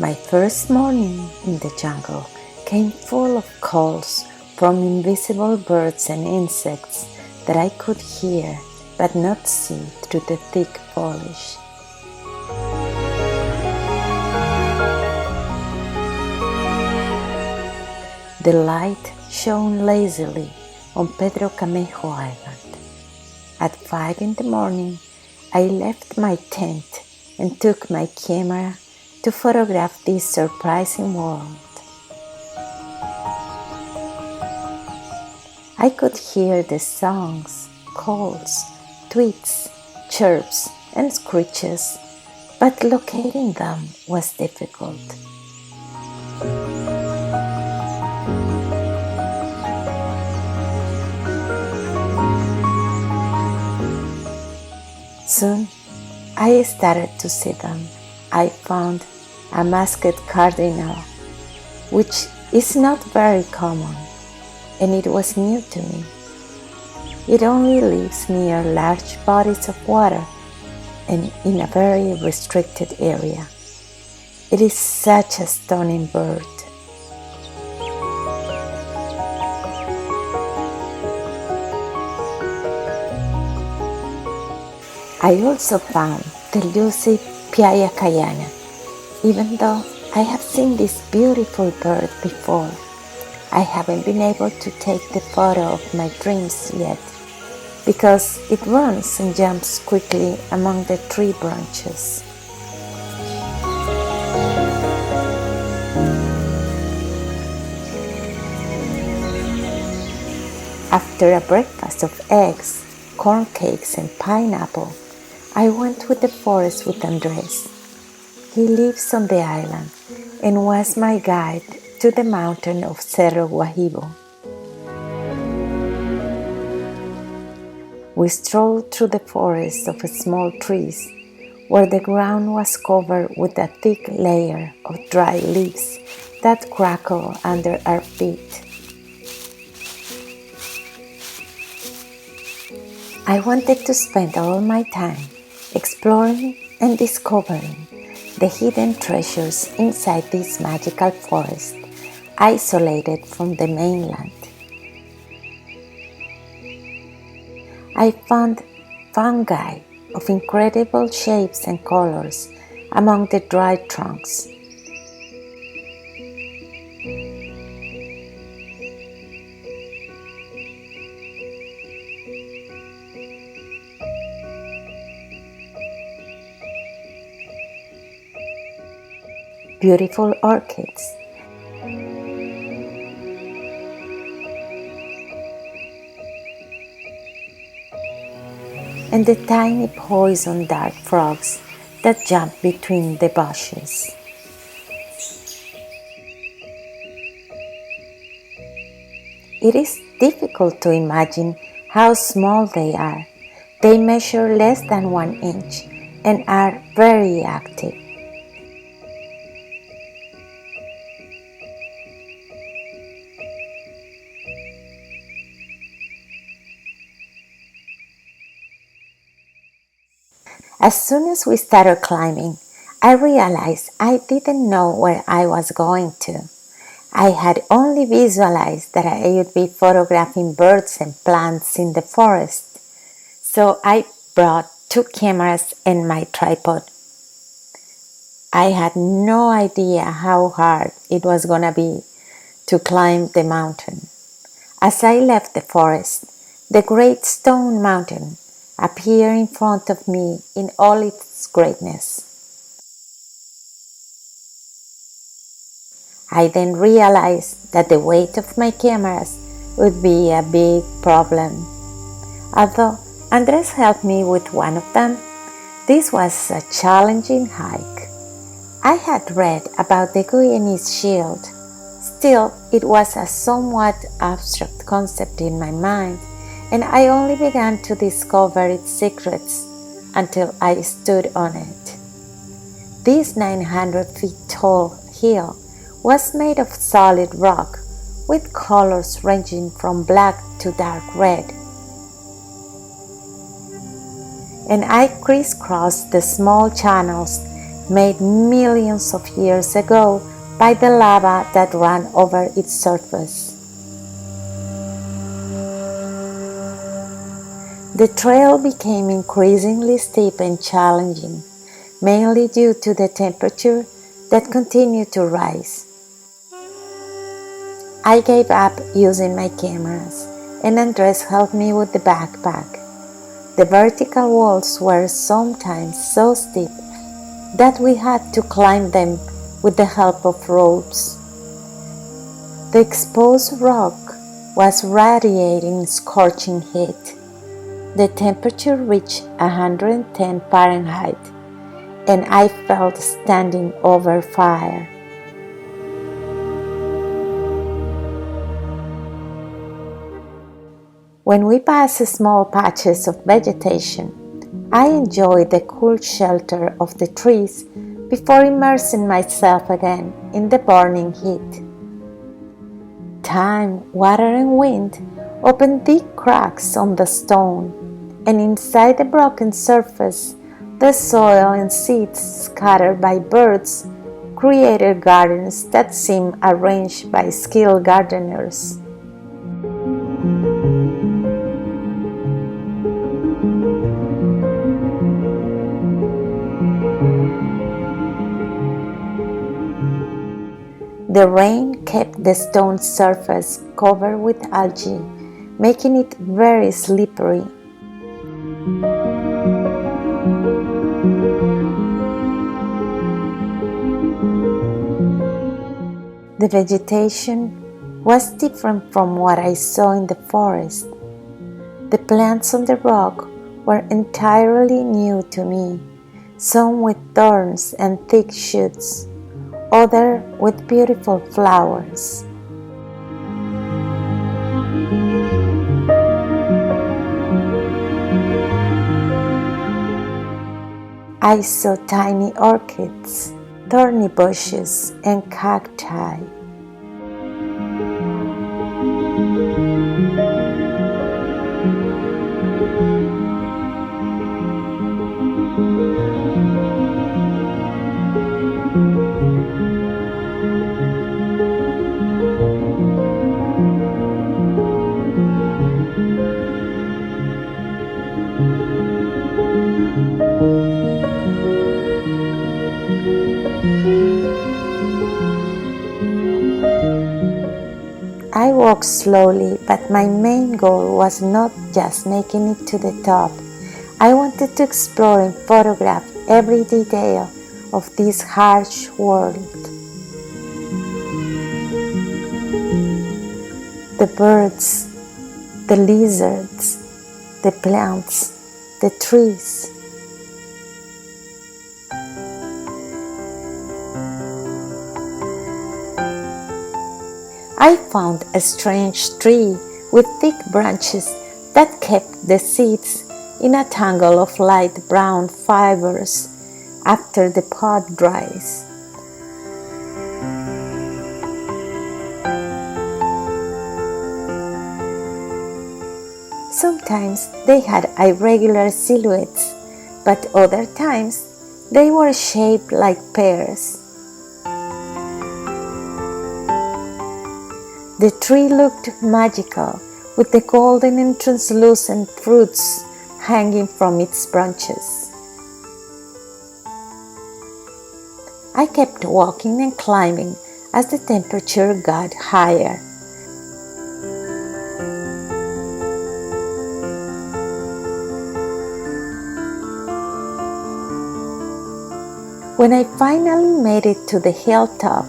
My first morning in the jungle came full of calls from invisible birds and insects that I could hear but not see through the thick foliage. The light shone lazily on Pedro Camejo Island. At 5 in the morning, I left my tent and took my camera to photograph this surprising world. I could hear the songs, calls, tweets, chirps, and screeches, but locating them was difficult. Soon, I started to see them. I found a masked cardinal, which is not very common, and it was new to me. It only lives near large bodies of water and in a very restricted area. It is such a stunning bird. I also found the elusive Piaya Cayana, even though I have seen this beautiful bird before. I haven't been able to take the photo of my dreams yet, because it runs and jumps quickly among the tree branches. After a breakfast of eggs, corn cakes, and pineapple, I went to the forest with Andres. He lives on the island and was my guide to the mountain of Cerro Guajibo. We strolled through the forest of small trees, where the ground was covered with a thick layer of dry leaves that crackle under our feet. I wanted to spend all my time exploring and discovering the hidden treasures inside this magical forest, isolated from the mainland. I found fungi of incredible shapes and colors among the dry trunks. Beautiful orchids, and the tiny poison dart frogs that jump between the bushes. It is difficult to imagine how small they are. They measure less than 1 inch and are very active. As soon as we started climbing, I realized I didn't know where I was going to. I had only visualized that I would be photographing birds and plants in the forest, so I brought 2 cameras and my tripod. I had no idea how hard it was gonna be to climb the mountain. As I left the forest, the great stone mountain appeared in front of me in all its greatness. I then realized that the weight of my cameras would be a big problem. Although Andres helped me with one of them, this was a challenging hike. I had read about the Guyanese shield. Still, it was a somewhat abstract concept in my mind, and I only began to discover its secrets until I stood on it. This 900 feet tall hill was made of solid rock with colors ranging from black to dark red. And I crisscrossed the small channels made millions of years ago by the lava that ran over its surface. The trail became increasingly steep and challenging, mainly due to the temperature that continued to rise. I gave up using my cameras, and Andres helped me with the backpack. The vertical walls were sometimes so steep that we had to climb them with the help of ropes. The exposed rock was radiating scorching heat. The temperature reached 110 Fahrenheit, and I felt standing over fire. When we passed small patches of vegetation, I enjoyed the cool shelter of the trees before immersing myself again in the burning heat. Time, water, and wind opened deep cracks on the stone, and inside the broken surface, the soil and seeds scattered by birds created gardens that seemed arranged by skilled gardeners. The rain kept the stone surface covered with algae, making it very slippery. The vegetation was different from what I saw in the forest. The plants on the rock were entirely new to me, some with thorns and thick shoots, others with beautiful flowers. I saw tiny orchids, thorny bushes, and cacti. I walked slowly, but my main goal was not just making it to the top. I wanted to explore and photograph every detail of this harsh world. The birds, the lizards, the plants, the trees. I found a strange tree with thick branches that kept the seeds in a tangle of light brown fibers after the pod dries. Sometimes they had irregular silhouettes, but other times they were shaped like pears. The tree looked magical, with the golden and translucent fruits hanging from its branches. I kept walking and climbing as the temperature got higher. When I finally made it to the hilltop,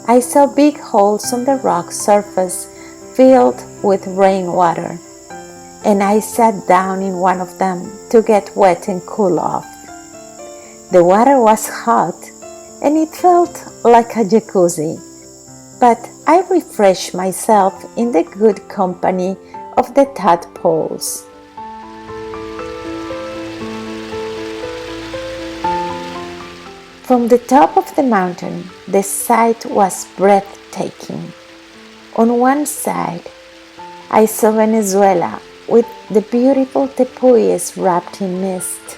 I saw big holes on the rock surface filled with rainwater, and I sat down in one of them to get wet and cool off. The water was hot, and it felt like a jacuzzi, but I refreshed myself in the good company of the tadpoles. From the top of the mountain, the sight was breathtaking. On one side, I saw Venezuela with the beautiful tepuyes wrapped in mist.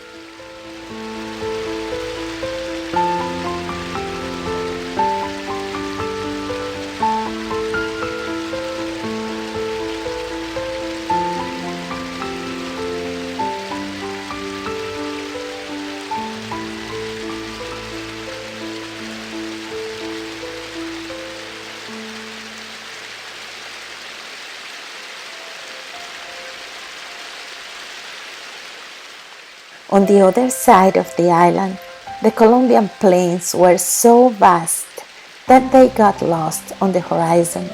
On the other side of the island, the Colombian plains were so vast that they got lost on the horizon.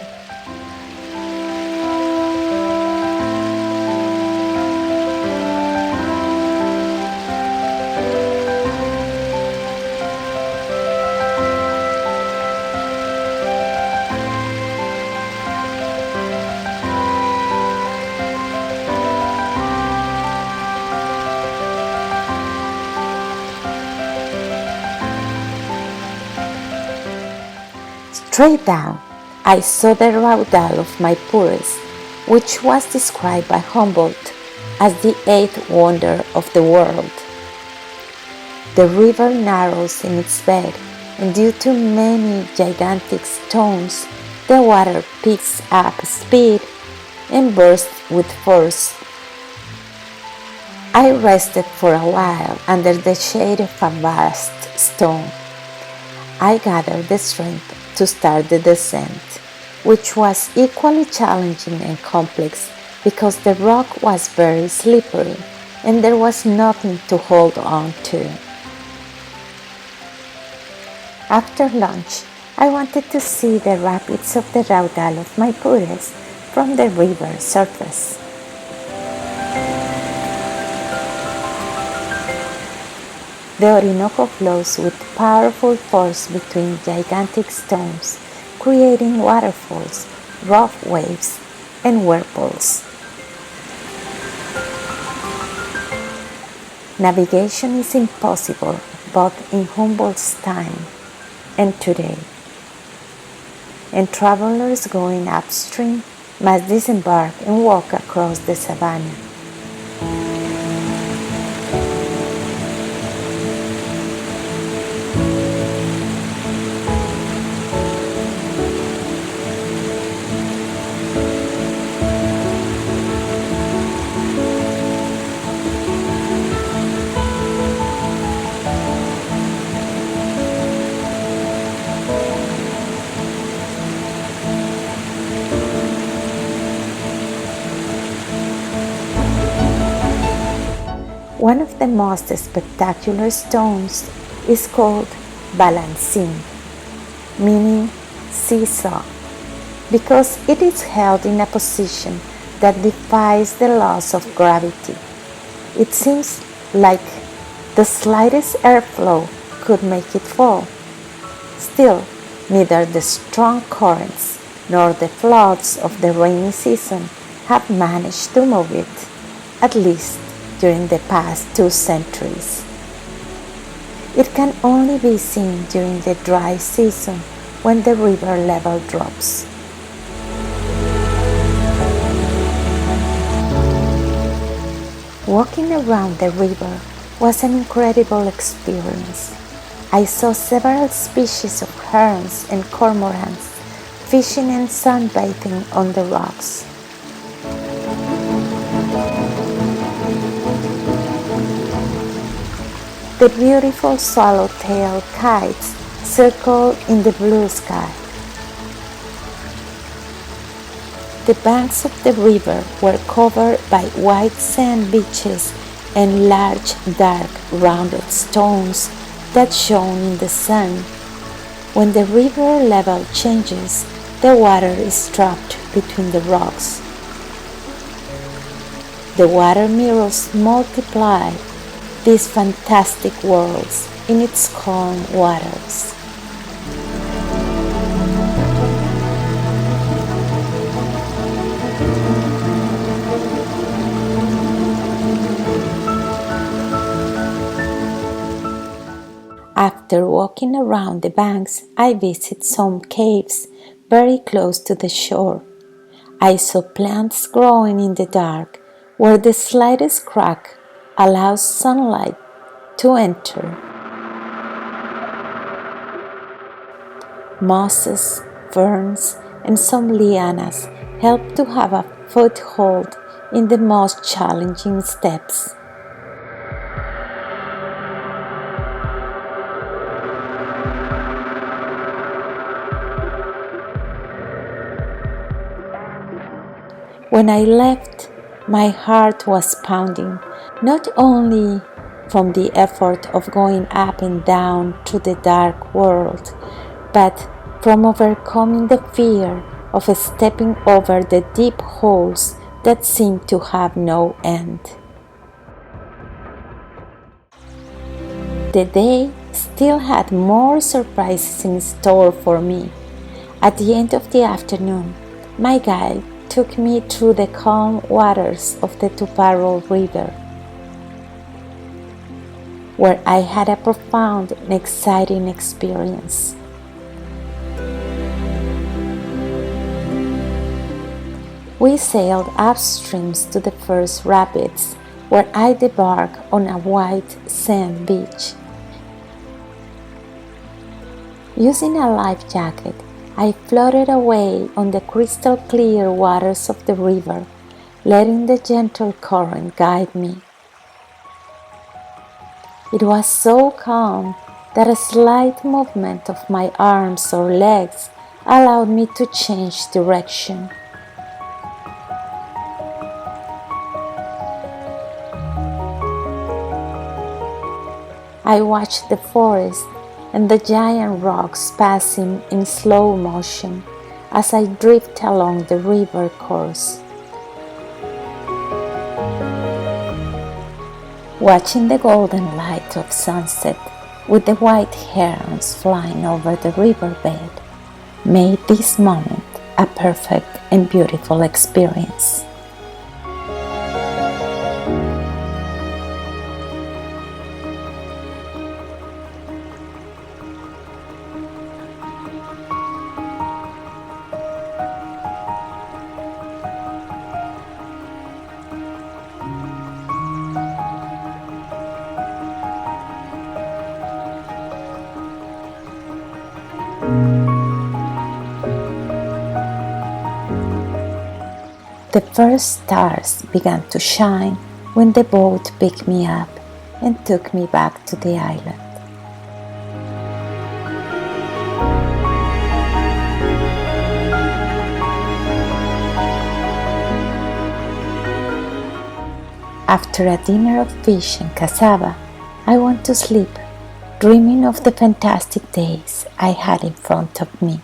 Straight down, I saw the raudal of Maipures, which was described by Humboldt as the eighth wonder of the world. The river narrows in its bed, and due to many gigantic stones, the water picks up speed and bursts with force. I rested for a while under the shade of a vast stone. I gathered the strength to start the descent, which was equally challenging and complex because the rock was very slippery and there was nothing to hold on to. After lunch, I wanted to see the rapids of the raudal of Maipures from the river surface. The Orinoco flows with powerful force between gigantic stones, creating waterfalls, rough waves, and whirlpools. Navigation is impossible both in Humboldt's time and today, and travelers going upstream must disembark and walk across the savanna. One of the most spectacular stones is called balancin, meaning seesaw, because it is held in a position that defies the laws of gravity. It seems like the slightest airflow could make it fall. Still, neither the strong currents nor the floods of the rainy season have managed to move it, at least during the past 2 centuries. It can only be seen during the dry season when the river level drops. Walking around the river was an incredible experience. I saw several species of herons and cormorants fishing and sunbathing on the rocks. The beautiful swallow-tailed kites circle in the blue sky. The banks of the river were covered by white sand beaches and large, dark, rounded stones that shone in the sun. When the river level changes, the water is trapped between the rocks. The water mirrors multiply these fantastic worlds in its calm waters. After walking around the banks, I visited some caves very close to the shore. I saw plants growing in the dark where the slightest crack allows sunlight to enter. Mosses, ferns, and some lianas help to have a foothold in the most challenging steps. When I left, my heart was pounding, not only from the effort of going up and down through the dark world, but from overcoming the fear of stepping over the deep holes that seem to have no end. The day still had more surprises in store for me. At the end of the afternoon, my guide took me through the calm waters of the Cerro River, where I had a profound and exciting experience. We sailed upstream to the first rapids, where I debarked on a white sand beach. Using a life jacket, I floated away on the crystal clear waters of the river, letting the gentle current guide me. It was so calm that a slight movement of my arms or legs allowed me to change direction. I watched the forest and the giant rocks passing in slow motion as I drifted along the river course. Watching the golden light of sunset with the white herons flying over the riverbed made this moment a perfect and beautiful experience. The first stars began to shine when the boat picked me up and took me back to the island. After a dinner of fish and cassava, I went to sleep, dreaming of the fantastic days I had in front of me.